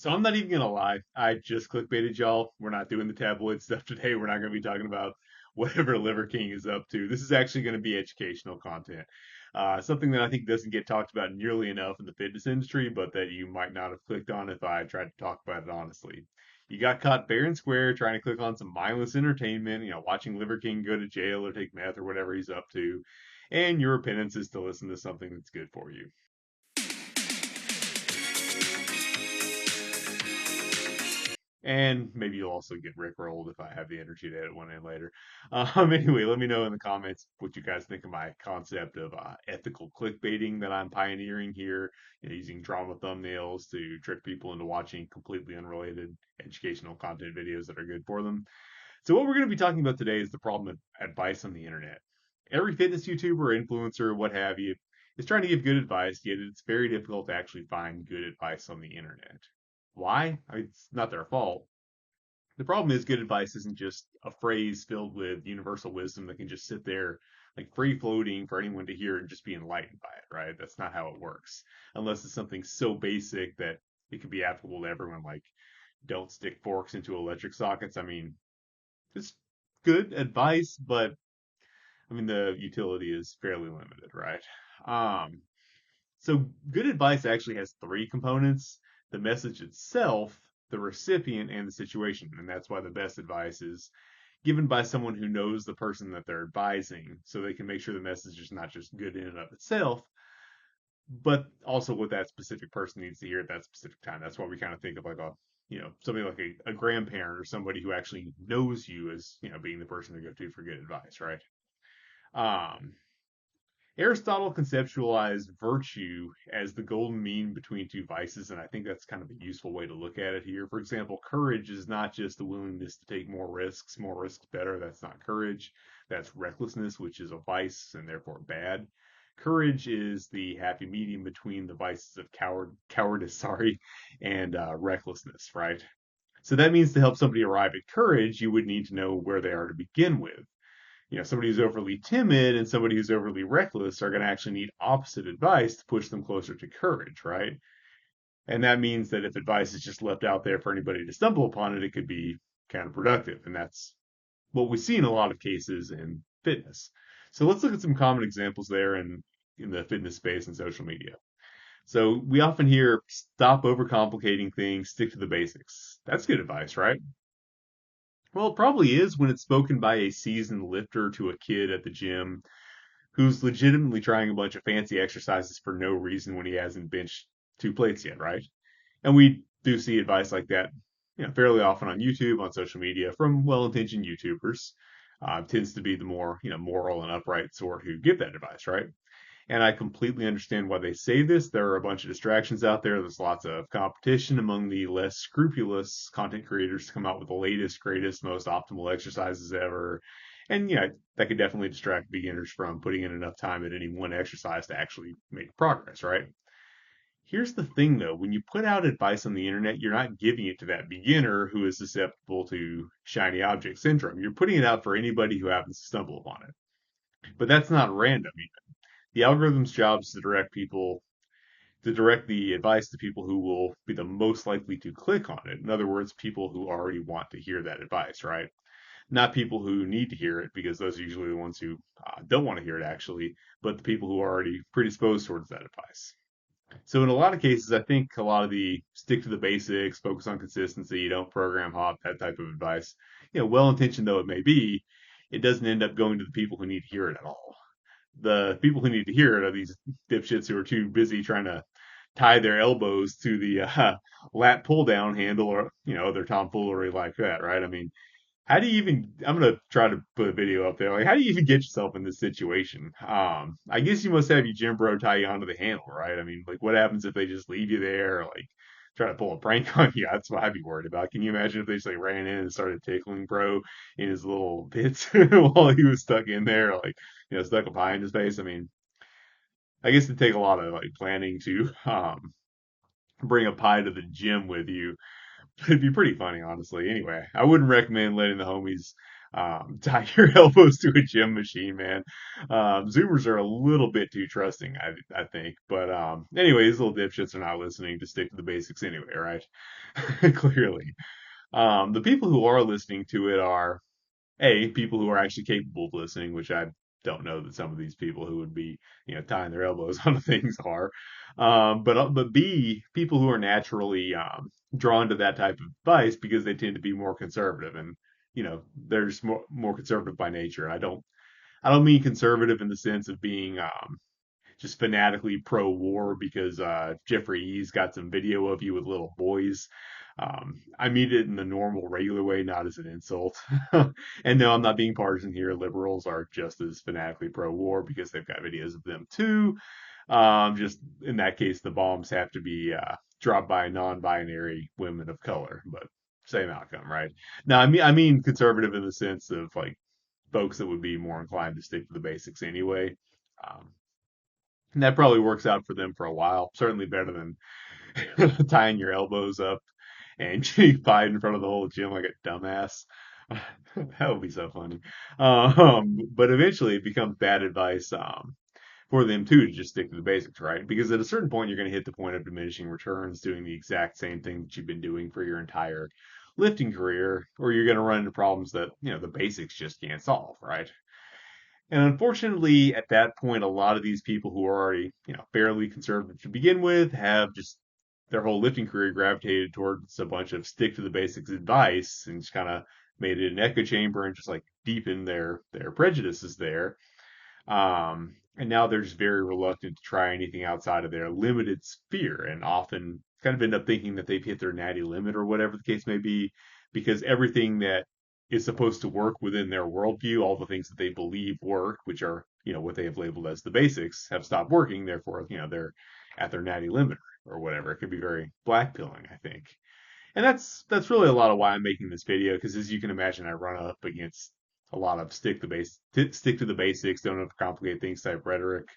So I'm not even gonna lie. I just clickbaited y'all. We're not doing the tabloid stuff today. We're not gonna be talking about whatever Liver King is up to. This is actually gonna be educational content. Something that I think doesn't get talked about nearly enough in the fitness industry, but that you might not have clicked on if I tried to talk about it honestly. You got caught fair and square trying to click on some mindless entertainment, watching Liver King go to jail or take meth or whatever he's up to, and your penance is to listen to something that's good for you. And maybe you'll also get rickrolled if I have the energy to edit one in later. Anyway, let me know in the comments what you guys think of my concept of ethical clickbaiting that I'm pioneering here, using drama thumbnails to trick people into watching completely unrelated educational content videos that are good for them. So what we're going to be talking about today is the problem of advice on the internet. Every fitness YouTuber, influencer, what have you, is trying to give good advice, yet it's very difficult to actually find good advice on the internet. Why? I mean, it's not their fault. The problem is good advice isn't just a phrase filled with universal wisdom that can just sit there like free floating for anyone to hear and just be enlightened by it, right? That's not how it works. Unless it's something so basic that it can be applicable to everyone, like don't stick forks into electric sockets. I mean, it's good advice, but I mean the utility is fairly limited, right? Um, so good advice actually has three components: the message itself, the recipient, and the situation. And that's why the best advice is given by someone who knows the person that they're advising, so they can make sure the message is not just good in and of itself, but also what that specific person needs to hear at that specific time. That's why we kind of think of like something like a grandparent or somebody who actually knows you as, being the person to go to for good advice, right? Um, Aristotle conceptualized virtue as the golden mean between two vices, and I think that's kind of a useful way to look at it here. For example, courage is not just the willingness to take more risks. More risks better. That's not courage. That's recklessness, which is a vice and therefore bad. Courage is the happy medium between the vices of cowardice, sorry, and recklessness, right? So that means to help somebody arrive at courage, you would need to know where they are to begin with. Somebody who's overly timid and somebody who's overly reckless are going to actually need opposite advice to push them closer to courage, right? And that means that if advice is just left out there for anybody to stumble upon it, it could be counterproductive. And that's what we see in a lot of cases in fitness. So let's look at some common examples there in the fitness space and social media. So we often hear stop overcomplicating things, stick to the basics. That's good advice, right? Well, it probably is when it's spoken by a seasoned lifter to a kid at the gym who's legitimately trying a bunch of fancy exercises for no reason when he hasn't benched two plates yet, right? And we do see advice like that, fairly often on YouTube, on social media from well-intentioned YouTubers. Tends to be the more, moral and upright sort who give that advice, right? And I completely understand why they say this. There are a bunch of distractions out there. There's lots of competition among the less scrupulous content creators to come out with the latest, greatest, most optimal exercises ever. And yeah, that could definitely distract beginners from putting in enough time at any one exercise to actually make progress, right? Here's the thing though, when you put out advice on the internet, you're not giving it to that beginner who is susceptible to shiny object syndrome. You're putting it out for anybody who happens to stumble upon it. But that's not random. The algorithm's job is to direct the advice to people who will be the most likely to click on it. In other words, people who already want to hear that advice, right? Not people who need to hear it, because those are usually the ones who don't want to hear it actually, but the people who are already predisposed towards that advice. So in a lot of cases, I think a lot of the stick to the basics, focus on consistency, don't program hop, that type of advice, well intentioned though it may be, it doesn't end up going to the people who need to hear it at all. The people who need to hear it are these dipshits who are too busy trying to tie their elbows to the lat pull down handle or other tomfoolery like that, right? I mean, how do you even? I'm gonna try to put a video up there. Like, how do you even get yourself in this situation? I guess you must have your gym bro tie you onto the handle, right? I mean, like, what happens if they just leave you there, or like try to pull a prank on you? That's what I'd be worried about. Can you imagine if they just like ran in and started tickling bro in his little bits while he was stuck in there, like stuck a pie in his face? I mean, I guess it'd take a lot of like planning to bring a pie to the gym with you. It'd be pretty funny, honestly. Anyway, I wouldn't recommend letting the homies tie your elbows to a gym machine, man. Zoomers are a little bit too trusting, I think. But anyway, these little dipshits are not listening to stick to the basics anyway, right? Clearly. The people who are listening to it are people who are actually capable of listening, which I don't know that some of these people who would be, tying their elbows onto things are. But B, people who are naturally drawn to that type of advice because they tend to be more conservative and they're just more conservative by nature. I don't mean conservative in the sense of being just fanatically pro war because Jeffrey E's got some video of you with little boys. I mean it in the normal, regular way, not as an insult. And no, I'm not being partisan here. Liberals are just as fanatically pro war because they've got videos of them too. Just in that case, the bombs have to be dropped by non binary women of color, but same outcome, right? Now, I mean conservative in the sense of like folks that would be more inclined to stick to the basics anyway. Um, and that probably works out for them for a while. Certainly better than tying your elbows up and getting fired in front of the whole gym like a dumbass. That would be so funny. But eventually it becomes bad advice for them too to just stick to the basics, right? Because at a certain point you're going to hit the point of diminishing returns doing the exact same thing that you've been doing for your entire lifting career, or you're going to run into problems that, the basics just can't solve, right? And unfortunately, at that point, a lot of these people who are already, fairly conservative to begin with have just their whole lifting career gravitated towards a bunch of stick to the basics advice and just kind of made it an echo chamber and just like deepened their prejudices there. And now they're just very reluctant to try anything outside of their limited sphere and often kind of end up thinking that they've hit their natty limit or whatever the case may be, because everything that is supposed to work within their worldview, all the things that they believe work, which are, what they have labeled as the basics, have stopped working. Therefore, they're at their natty limit or whatever. It could be very blackpilling, I think. And that's really a lot of why I'm making this video, because as you can imagine, I run up against a lot of stick to the basics, don't overcomplicate things type rhetoric,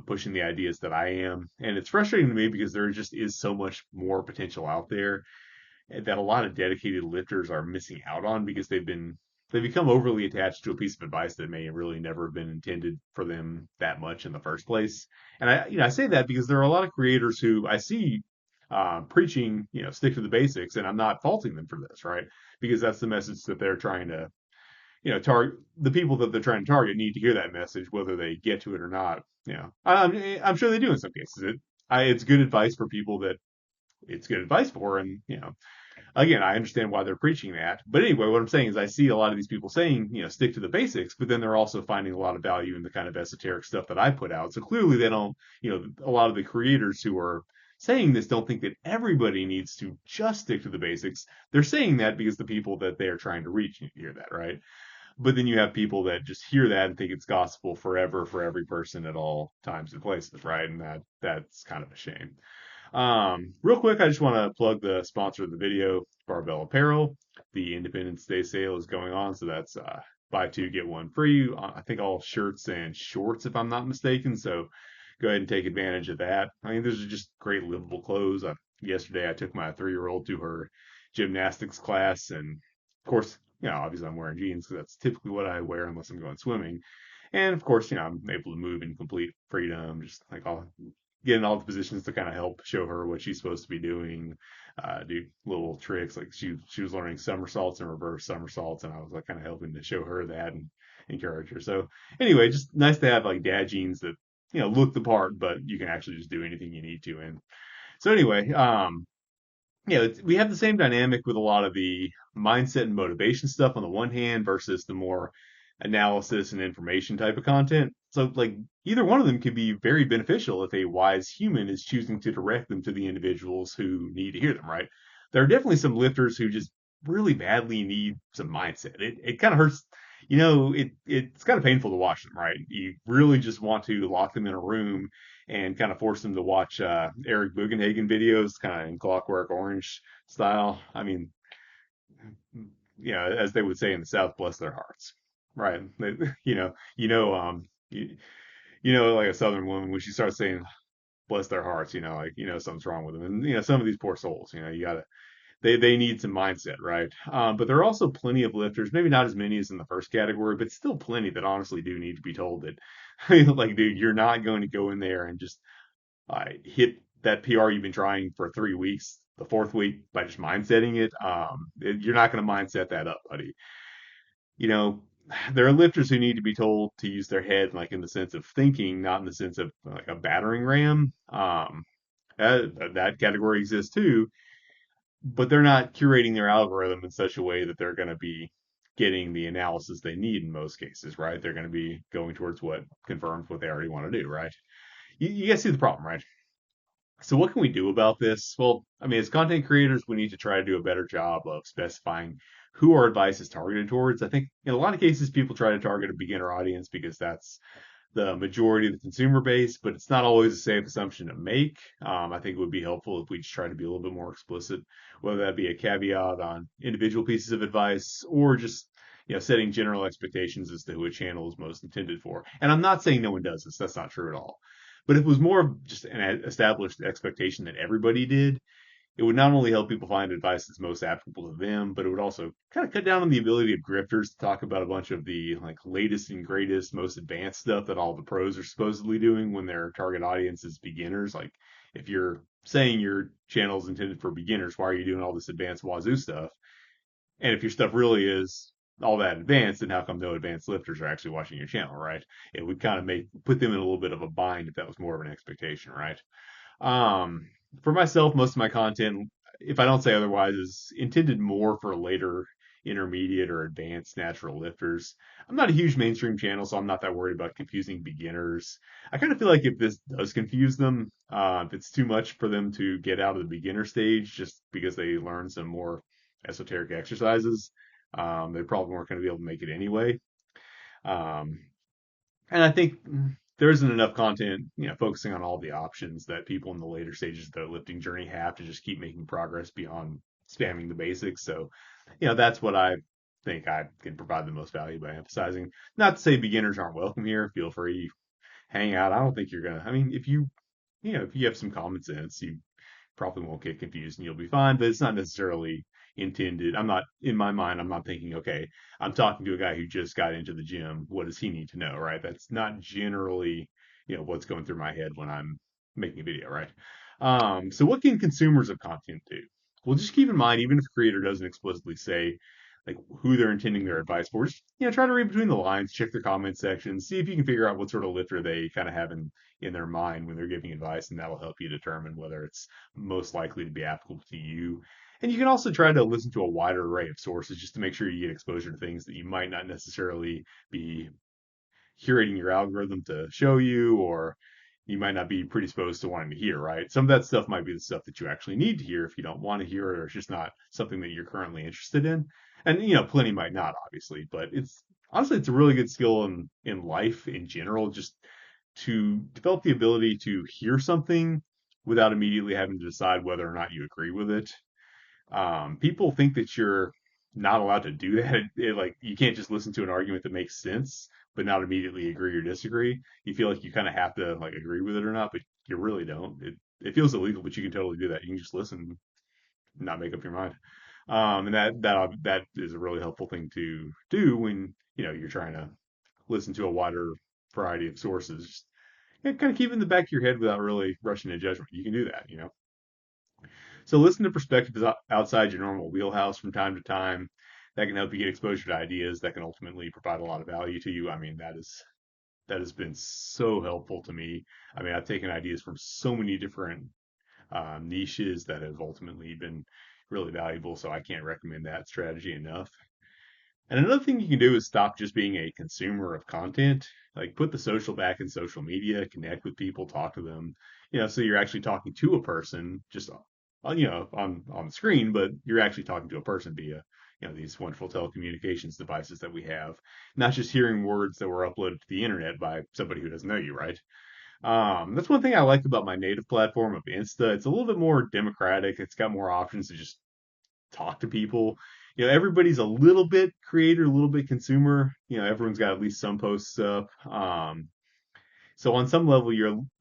pushing the ideas that I am, and it's frustrating to me because there just is so much more potential out there that a lot of dedicated lifters are missing out on because they become overly attached to a piece of advice that may really never have been intended for them that much in the first place. And I say that because there are a lot of creators who I see preaching, stick to the basics, and I'm not faulting them for this, right? Because that's the message that they're trying to, target. The people that they're trying to target need to hear that message, whether they get to it or not. I'm sure they do in some cases. It's good advice for people that it's good advice for, and again, I understand why they're preaching that. But anyway, what I'm saying is I see a lot of these people saying, stick to the basics, but then they're also finding a lot of value in the kind of esoteric stuff that I put out. So clearly they don't, a lot of the creators who are saying this don't think that everybody needs to just stick to the basics. They're saying that because the people that they are trying to reach need to hear that, right? But then you have people that just hear that and think it's gospel forever for every person at all times and places, right? And that's kind of a shame. Real quick, I just want to plug the sponsor of the video, Barbell Apparel. The Independence Day sale is going on, so that's buy two get one free. I think all shirts and shorts, if I'm not mistaken. So go ahead and take advantage of that. I mean, those are just great livable clothes. Yesterday, I took my 3-year-old to her gymnastics class, and of course, obviously I'm wearing jeans because that's typically what I wear unless I'm going swimming. And of course, I'm able to move in complete freedom, just like all get in all the positions to kind of help show her what she's supposed to be doing, do little tricks like she was learning somersaults and reverse somersaults, and I was like kind of helping to show her that and encourage her. So anyway, just nice to have like dad jeans that look the part, but you can actually just do anything you need to. And so anyway, we have the same dynamic with a lot of the mindset and motivation stuff on the one hand versus the more analysis and information type of content. So, like, either one of them can be very beneficial if a wise human is choosing to direct them to the individuals who need to hear them, right? There are definitely some lifters who just really badly need some mindset. It kind of hurts, it's kind of painful to watch them, right? You really just want to lock them in a room and kind of force them to watch Eric Bugenhagen videos, kind of in Clockwork Orange style. I mean, as they would say in the South, bless their hearts, right? You know, you know, um, you, like a Southern woman when she starts saying bless their hearts, like something's wrong with them, and some of these poor souls, you gotta. They need some mindset, right? But there are also plenty of lifters, maybe not as many as in the first category, but still plenty that honestly do need to be told that, like, dude, you're not going to go in there and just hit that PR you've been trying for 3 weeks, the fourth week by just mindsetting it. You're not going to mindset that up, buddy. You know, there are lifters who need to be told to use their head, like in the sense of thinking, not in the sense of like a battering ram. That category exists too, but they're not curating their algorithm in such a way that they're going to be getting the analysis they need in most cases, right? They're going to be going towards what confirms what they already want to do, right? You guys see the problem, right? So what can we do about this? Well, I mean, as content creators, we need to try to do a better job of specifying who our advice is targeted towards. I think in a lot of cases, people try to target a beginner audience because that's the majority of the consumer base, but it's not always a safe assumption to make. I think it would be helpful if we just try to be a little bit more explicit, whether that be a caveat on individual pieces of advice or just setting general expectations as to who a channel is most intended for. And I'm not saying no one does this; that's not true at all. But if it was more of just an established expectation that everybody did, it would not only help people find advice that's most applicable to them, but it would also kind of cut down on the ability of grifters to talk about a bunch of the like latest and greatest, most advanced stuff that all the pros are supposedly doing when their target audience is beginners. Like if you're saying your channel is intended for beginners, why are you doing all this advanced wazoo stuff? And if your stuff really is all that advanced, then how come no advanced lifters are actually watching your channel, right? It would kind of put them in a little bit of a bind if that was more of an expectation, right? Um, for myself, most of my content, if I don't say otherwise, is intended more for later intermediate or advanced natural lifters. I'm not a huge mainstream channel, so I'm not that worried about confusing beginners. I kind of feel like if this does confuse them, if it's too much for them to get out of the beginner stage just because they learn some more esoteric exercises, they probably weren't going to be able to make it anyway. Um, and I think there isn't enough content, focusing on all the options that people in the later stages of their lifting journey have to just keep making progress beyond spamming the basics. So, that's what I think I can provide the most value by emphasizing. Not to say beginners aren't welcome here. Feel free, hang out. I don't think you're gonna. I mean, if you have some common sense, you probably won't get confused and you'll be fine, but it's not necessarily intended. I'm not, in my mind, I'm not thinking, okay, I'm talking to a guy who just got into the gym. What does he need to know, right? That's not generally, what's going through my head when I'm making a video, right? So what can consumers of content do? Well, just keep in mind, even if a creator doesn't explicitly say like who they're intending their advice for, just try to read between the lines, check their comment section, see if you can figure out what sort of lifter they kind of have in their mind when they're giving advice, and that'll help you determine whether it's most likely to be applicable to you. And you can also try to listen to a wider array of sources just to make sure you get exposure to things that you might not necessarily be curating your algorithm to show you, or you might not be predisposed to wanting to hear, right? Some of that stuff might be the stuff that you actually need to hear if you don't want to hear it, or it's just not something that you're currently interested in. And, plenty might not, obviously, but it's honestly, it's a really good skill in life in general, just to develop the ability to hear something without immediately having to decide whether or not you agree with it. People think that you're not allowed to do that. Like you can't just listen to an argument that makes sense, but not immediately agree or disagree. You feel like you kind of have to like agree with it or not, but you really don't. It feels illegal, but you can totally do that. You can just listen, and not make up your mind. And that is a really helpful thing to do when you're trying to listen to a wider variety of sources. Just, kind of keep it in the back of your head without really rushing to judgment. You can do that. So listen to perspectives outside your normal wheelhouse from time to time. That can help you get exposure to ideas that can ultimately provide a lot of value to you. I mean, that has been so helpful to me. I mean, I've taken ideas from so many different niches that have ultimately been really valuable. So I can't recommend that strategy enough. And another thing you can do is stop just being a consumer of content. Like put the social back in social media, connect with people, talk to them. So you're actually talking to a person just on the screen, but you're actually talking to a person via these wonderful telecommunications devices that we have, not just hearing words that were uploaded to the internet by somebody who doesn't know you, right? That's one thing I like about my native platform of Insta. It's a little bit more democratic. It's got more options to just talk to people. Everybody's a little bit creator, a little bit consumer. Everyone's got at least some posts up. So on some level,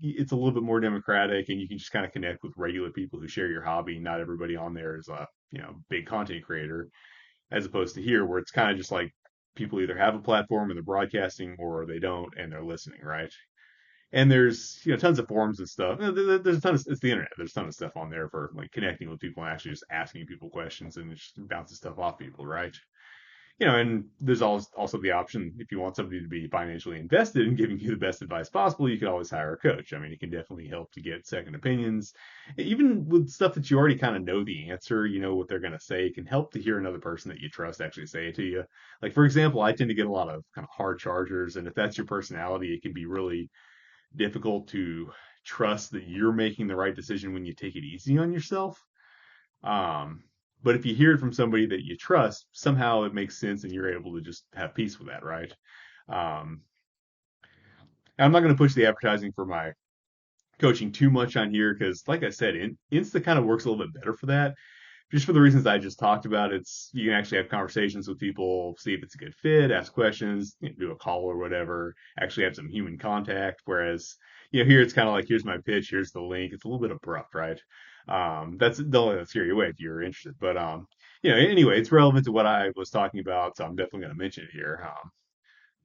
it's a little bit more democratic, and you can just kind of connect with regular people who share your hobby. Not everybody on there is big content creator, as opposed to here where it's kind of just like people either have a platform and they're broadcasting or they don't and they're listening, right? And there's tons of forums and stuff. There's a ton of it's the internet. There's a ton of stuff on there for like connecting with people and actually just asking people questions and just bouncing stuff off people, right? And there's also the option if you want somebody to be financially invested in giving you the best advice possible, you can always hire a coach. I mean, it can definitely help to get second opinions, even with stuff that you already kind of know the answer. You know what they're going to say. It can help to hear another person that you trust actually say it to you. Like for example, I tend to get a lot of kind of hard chargers, and if that's your personality, it can be really difficult to trust that you're making the right decision when you take it easy on yourself. Um, but if you hear it from somebody that you trust, somehow it makes sense and you're able to just have peace with that, right? Um, I'm not going to push the advertising for my coaching too much on here because, like I said, Insta kind of works a little bit better for that. Just for the reasons I just talked about. It's you can actually have conversations with people, see if it's a good fit, ask questions, do a call or whatever, actually have some human contact. Whereas, here it's kind of like, here's my pitch, here's the link. It's a little bit abrupt, right? That's they'll let steer you away if you're interested. But anyway, it's relevant to what I was talking about, so I'm definitely going to mention it here.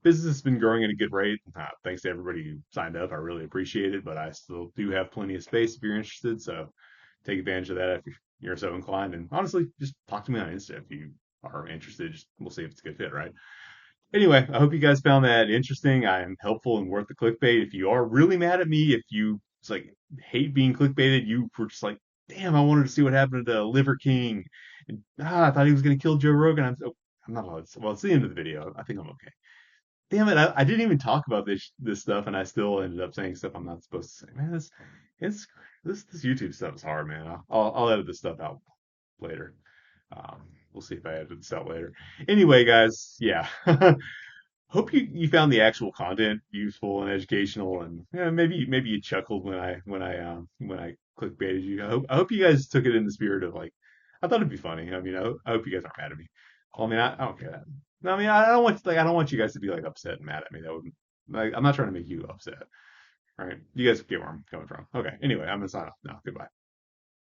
Business has been growing at a good rate. Thanks to everybody who signed up. I really appreciate it, but I still do have plenty of space if you're interested. So take advantage of that if you're so inclined. And honestly, just talk to me on Insta if you are interested. We'll see if it's a good fit, right? Anyway, I hope you guys found that interesting. I am helpful and worth the clickbait. If you are really mad at me, if you it's like hate being clickbaited, you were just like, damn, I wanted to see what happened to Liver King. And, I thought he was going to kill Joe Rogan. I'm not allowed to, well, it's the end of the video. I think I'm okay. Damn it, I didn't even talk about this stuff, and I still ended up saying stuff I'm not supposed to say. Man, it's this YouTube stuff is hard, man. I'll edit this stuff out later. We'll see if I edit this out later. Anyway, guys, yeah. Hope you found the actual content useful and educational, and maybe you chuckled when I clickbaited you. I hope you guys took it in the spirit of like I thought it'd be funny. I mean, I hope you guys aren't mad at me. Well, I mean, I don't care that. No, I mean, I don't want you guys to be like upset and mad at me. That would like I'm not trying to make you upset. All right, you guys get where I'm coming from. Okay. Anyway, I'm gonna sign off now. Goodbye.